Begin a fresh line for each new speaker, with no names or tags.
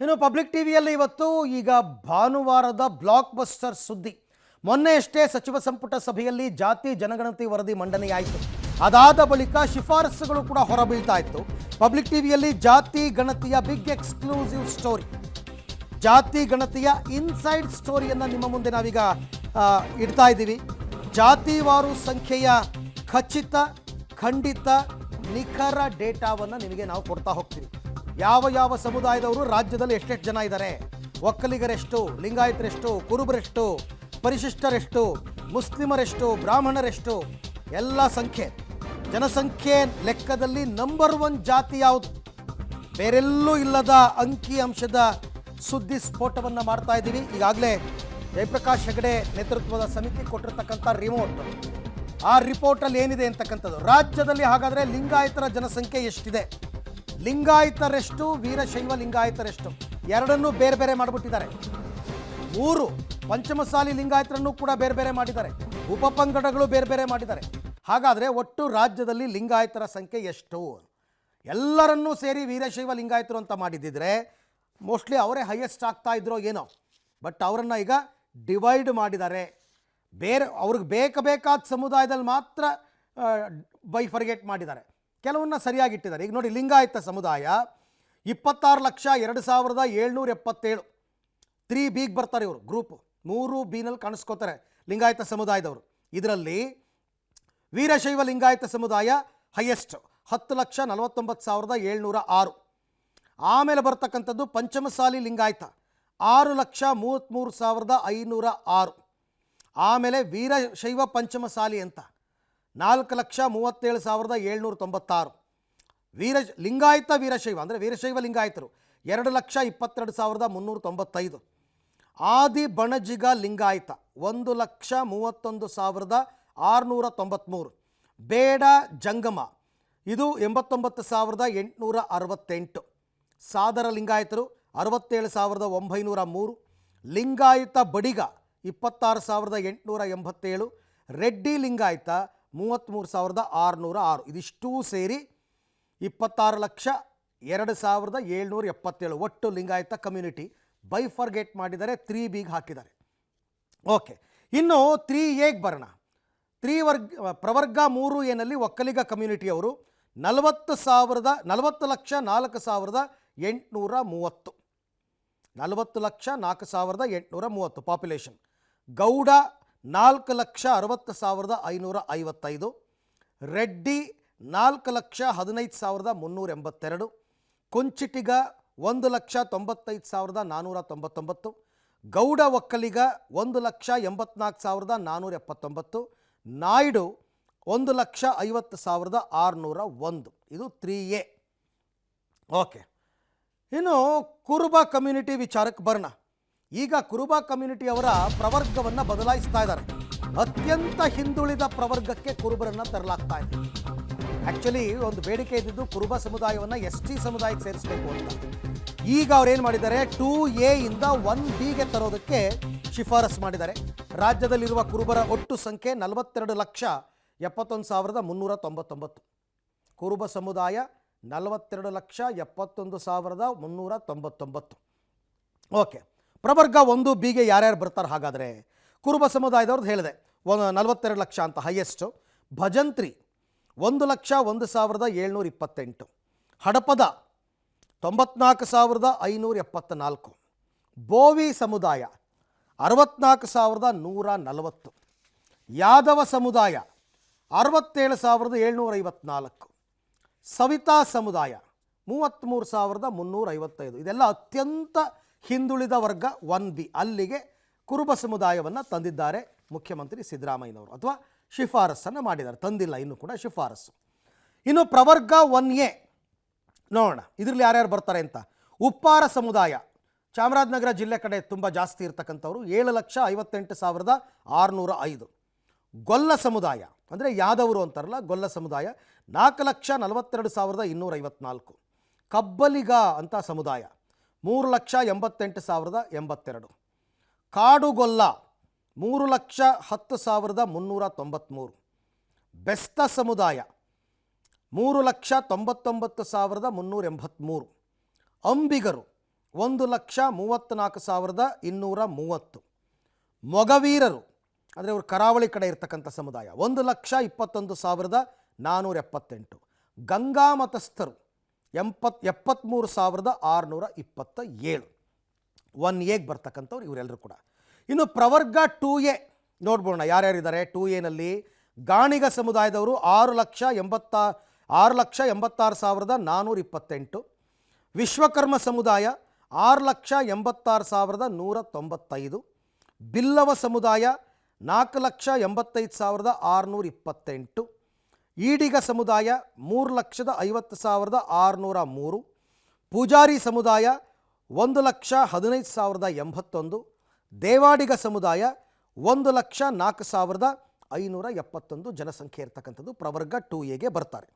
ಇನ್ನು ಪಬ್ಲಿಕ್ ಟಿವಿಯಲ್ಲಿ ಇವತ್ತು ಈಗ ಭಾನುವಾರದ ಬ್ಲಾಕ್ ಬಸ್ಟರ್ ಸುದ್ದಿ. ಮೊನ್ನೆಯಷ್ಟೇ ಸಚಿವ ಸಂಪುಟ ಸಭೆಯಲ್ಲಿ ಜಾತಿ ಜನಗಣತಿ ವರದಿ ಮಂಡನೆಯಾಯಿತು. ಅದಾದ ಬಳಿಕ ಶಿಫಾರಸುಗಳು ಕೂಡ ಹೊರಬೀಳ್ತಾ ಇತ್ತು. ಪಬ್ಲಿಕ್ ಟಿವಿಯಲ್ಲಿ ಜಾತಿ ಗಣತಿಯ ಬಿಗ್ ಎಕ್ಸ್ಕ್ಲೂಸಿವ್ ಸ್ಟೋರಿ, ಜಾತಿ ಗಣತಿಯ ಇನ್ಸೈಡ್ ಸ್ಟೋರಿಯನ್ನು ನಿಮ್ಮ ಮುಂದೆ ನಾವೀಗ ಇಡ್ತಾ ಇದ್ದೀವಿ. ಜಾತಿವಾರು ಸಂಖ್ಯೆಯ ಖಚಿತ, ಖಂಡಿತ, ನಿಖರ ಡೇಟಾವನ್ನು ನಿಮಗೆ ನಾವು ಕೊಡ್ತಾ ಹೋಗ್ತೀವಿ. ಯಾವ ಯಾವ ಸಮುದಾಯದವರು ರಾಜ್ಯದಲ್ಲಿ ಎಷ್ಟೆಷ್ಟು ಜನ ಇದ್ದಾರೆ, ಒಕ್ಕಲಿಗರೆಷ್ಟು, ಲಿಂಗಾಯತರೆಷ್ಟು, ಕುರುಬರೆಷ್ಟು, ಪರಿಶಿಷ್ಟರೆಷ್ಟು, ಮುಸ್ಲಿಮರೆಷ್ಟು, ಬ್ರಾಹ್ಮಣರೆಷ್ಟು, ಎಲ್ಲ ಸಂಖ್ಯೆ, ಜನಸಂಖ್ಯೆ ಲೆಕ್ಕದಲ್ಲಿ ನಂಬರ್ 1 ಜಾತಿ ಯಾವುದು, ಬೇರೆಲ್ಲೂ ಇಲ್ಲದ ಅಂಕಿ ಅಂಶದ ಸುದ್ದಿ ಸ್ಫೋಟವನ್ನು ಮಾಡ್ತಾ ಇದ್ದೀವಿ. ಈಗಾಗಲೇ ಜಯಪ್ರಕಾಶ್ ಹೆಗಡೆ ನೇತೃತ್ವದ ಸಮಿತಿ ಕೊಟ್ಟಿರ್ತಕ್ಕಂಥ ರಿಮೋಟ್, ಆ ರಿಪೋರ್ಟಲ್ಲಿ ಏನಿದೆ ಅಂತಕ್ಕಂಥದ್ದು, ರಾಜ್ಯದಲ್ಲಿ ಹಾಗಾದರೆ ಲಿಂಗಾಯತರ ಜನಸಂಖ್ಯೆ ಎಷ್ಟಿದೆ, ಲಿಂಗಾಯತರೆಷ್ಟು, ವೀರಶೈವ ಲಿಂಗಾಯತರೆಷ್ಟು, ಎರಡನ್ನೂ ಬೇರೆ ಬೇರೆ ಮಾಡಿಬಿಟ್ಟಿದ್ದಾರೆ. 3 ಪಂಚಮಸಾಲಿ ಲಿಂಗಾಯತರನ್ನು ಕೂಡ ಬೇರೆ ಬೇರೆ ಮಾಡಿದ್ದಾರೆ, ಉಪಪಂಗಡಗಳು ಬೇರೆ ಬೇರೆ ಮಾಡಿದ್ದಾರೆ. ಹಾಗಾದರೆ ಒಟ್ಟು ರಾಜ್ಯದಲ್ಲಿ ಲಿಂಗಾಯತರ ಸಂಖ್ಯೆ ಎಷ್ಟು? ಎಲ್ಲರನ್ನೂ ಸೇರಿ ವೀರಶೈವ ಲಿಂಗಾಯತರು ಅಂತ ಮಾಡಿದ್ದಿದ್ರೆ ಮೋಸ್ಟ್ಲಿ ಅವರೇ ಹೈಯೆಸ್ಟ್ ಆಗ್ತಾ ಇದ್ರೋ ಏನೋ. ಬಟ್ ಅವರನ್ನು ಈಗ ಡಿವೈಡ್ ಮಾಡಿದ್ದಾರೆ. ಬೇರೆ ಅವ್ರಿಗೆ ಬೇಕಾದ ಸಮುದಾಯದಲ್ಲಿ ಮಾತ್ರ ಬೈಫರ್ಗೇಟ್ ಮಾಡಿದ್ದಾರೆ, ಕೆಲವನ್ನ ಸರಿಯಾಗಿಟ್ಟಿದ್ದಾರೆ. ಈಗ ನೋಡಿ, ಲಿಂಗಾಯತ ಸಮುದಾಯ 26,02,777 3B ಬರ್ತಾರೆ ಇವರು, ಗ್ರೂಪ್ 3B ಕಾಣಿಸ್ಕೋತಾರೆ ಲಿಂಗಾಯತ ಸಮುದಾಯದವರು. ಇದರಲ್ಲಿ ವೀರಶೈವ ಲಿಂಗಾಯತ ಸಮುದಾಯ ಹೈಯೆಸ್ಟ್ 10,49,706. ಆಮೇಲೆ ಬರ್ತಕ್ಕಂಥದ್ದು ಪಂಚಮಸಾಲಿ ಲಿಂಗಾಯತ 6,33,506. ಆಮೇಲೆ ವೀರಶೈವ ಪಂಚಮಸಾಲಿ ಅಂತ 4,37,796. ಲಿಂಗಾಯತ ವೀರಶೈವ ಅಂದರೆ ವೀರಶೈವ ಲಿಂಗಾಯತರು 2,22,395. ಆದಿ ಬಣಜಿಗ ಲಿಂಗಾಯತ 1,31,693. ಬೇಡ ಜಂಗಮ ಇದು 89,868. ಸಾದರ ಲಿಂಗಾಯತರು 67,903. ಲಿಂಗಾಯತ ಬಡಿಗ 26,887. ರೆಡ್ಡಿ ಲಿಂಗಾಯತ 33,606. ಇದಿಷ್ಟೂ ಸೇರಿ 26,02,777 ಒಟ್ಟು ಲಿಂಗಾಯತ ಕಮ್ಯುನಿಟಿ ಬೈಫರ್ಗೇಟ್ ಮಾಡಿದ್ದಾರೆ, 3Bಗೆ ಹಾಕಿದ್ದಾರೆ. ಓಕೆ, ಇನ್ನು 3Aಗೆ ಬರೋಣ. ಪ್ರವರ್ಗ 3Aನಲ್ಲಿ ಒಕ್ಕಲಿಗ ಕಮ್ಯುನಿಟಿಯವರು 40,04,830. 40,04,830 ಪಾಪ್ಯುಲೇಷನ್. ಗೌಡ 4,60,555. ರೆಡ್ಡಿ 4,15,382. ಕುಂಚಿಟಿಗ 1,95,499. ಗೌಡ ಒಕ್ಕಲಿಗ 1,84,479. ನಾಯ್ಡು 1,50,601. ಇದು 3A. ಓಕೆ, ಇನ್ನು ಕುರುಬ ಕಮ್ಯುನಿಟಿ ವಿಚಾರಕ್ಕೆ ಬರೋಣ. ಈಗ ಕುರುಬ ಕಮ್ಯುನಿಟಿಯವರ ಪ್ರವರ್ಗವನ್ನು ಬದಲಾಯಿಸ್ತಾ ಇದ್ದಾರೆ. ಅತ್ಯಂತ ಹಿಂದುಳಿದ ಪ್ರವರ್ಗಕ್ಕೆ ಕುರುಬರನ್ನು ತರಲಾಗ್ತಾ ಇದೆ. ಆ್ಯಕ್ಚುಲಿ ಒಂದು ಬೇಡಿಕೆ ಇದ್ದಿದ್ದು ಕುರುಬ ಸಮುದಾಯವನ್ನು ST ಸಮುದಾಯಕ್ಕೆ ಸೇರಿಸಬೇಕು ಅಂತ. ಈಗ ಅವ್ರೇನು ಮಾಡಿದ್ದಾರೆ, 2A ಇಂದ 1Bಗೆ ತರೋದಕ್ಕೆ ಶಿಫಾರಸು ಮಾಡಿದ್ದಾರೆ. ರಾಜ್ಯದಲ್ಲಿರುವ ಕುರುಬರ ಒಟ್ಟು ಸಂಖ್ಯೆ 42,71,399. ಕುರುಬ ಸಮುದಾಯ 42,71,399. ಓಕೆ, ಪ್ರವರ್ಗ 1Bಗೆ ಯಾರ್ಯಾರು ಬರ್ತಾರೆ ಹಾಗಾದರೆ? ಕುರುಬ ಸಮುದಾಯದವ್ರದ್ದು ಹೇಳಿದೆ 42 ಲಕ್ಷ ಅಂತ ಹೈಯೆಸ್ಟು. ಭಜಂತ್ರಿ 1,01,728. ಹಡಪದ 94,574. ಬೋವಿ ಸಮುದಾಯ 64,140. ಯಾದವ ಸಮುದಾಯ 67,754. ಸವಿತಾ ಸಮುದಾಯ 33,355. ಇದೆಲ್ಲ ಅತ್ಯಂತ ಹಿಂದುಳಿದ ವರ್ಗ 1B. ಅಲ್ಲಿಗೆ ಕುರುಬ ಸಮುದಾಯವನ್ನು ತಂದಿದ್ದಾರೆ ಮುಖ್ಯಮಂತ್ರಿ ಸಿದ್ದರಾಮಯ್ಯನವರು, ಅಥವಾ ಶಿಫಾರಸನ್ನು ಮಾಡಿದ್ದಾರೆ, ತಂದಿಲ್ಲ ಇನ್ನೂ ಕೂಡ ಶಿಫಾರಸು. ಇನ್ನು ಪ್ರವರ್ಗ 1A ನೋಡೋಣ, ಇದರಲ್ಲಿ ಯಾರ್ಯಾರು ಬರ್ತಾರೆ ಅಂತ. ಉಪ್ಪಾರ ಸಮುದಾಯ ಚಾಮರಾಜನಗರ ಜಿಲ್ಲೆ ಕಡೆ ತುಂಬ ಜಾಸ್ತಿ ಇರ್ತಕ್ಕಂಥವ್ರು 7,58,605. ಗೊಲ್ಲ ಸಮುದಾಯ ಅಂದರೆ ಯಾದವರು ಅಂತಾರಲ್ಲ, ಗೊಲ್ಲ ಸಮುದಾಯ 4,42,254. ಕಬ್ಬಲಿಗ ಅಂತ ಸಮುದಾಯ 3,88,082. ಕಾಡುಗೊಲ್ಲ 3,10,393. ಬೆಸ್ತ ಸಮುದಾಯ 3,99,383. ಅಂಬಿಗರು 1,34,230. ಮೊಗವೀರರು ಅಂದರೆ ಅವರು ಕರಾವಳಿ ಕಡೆ ಇರ್ತಕ್ಕಂಥ ಸಮುದಾಯ 1,21,478. ಗಂಗಾ ಮತಸ್ಥರು 73,627. 1Aಗೆ ಬರ್ತಕ್ಕಂಥವ್ರು ಇವರೆಲ್ಲರೂ ಕೂಡ. ಇನ್ನು ಪ್ರವರ್ಗ 2A ನೋಡ್ಬೋಣ ಯಾರ್ಯಾರಿದ್ದಾರೆ 2Aನಲ್ಲಿ. ಗಾಣಿಗ ಸಮುದಾಯದವರು 6,86,428. ವಿಶ್ವಕರ್ಮ ಸಮುದಾಯ 6,86,195. ಬಿಲ್ಲವ ಸಮುದಾಯ 4,85,628. ಈಡಿಗ ಸಮುದಾಯ 3,50,603. ಪೂಜಾರಿ ಸಮುದಾಯ 1,15,081. ದೇವಾಡಿಗ ಸಮುದಾಯ 1,04,571 ಜನಸಂಖ್ಯೆ ಇರ್ತಕ್ಕಂಥದ್ದು ಪ್ರವರ್ಗ 2Aಗೆ ಬರ್ತಾರೆ.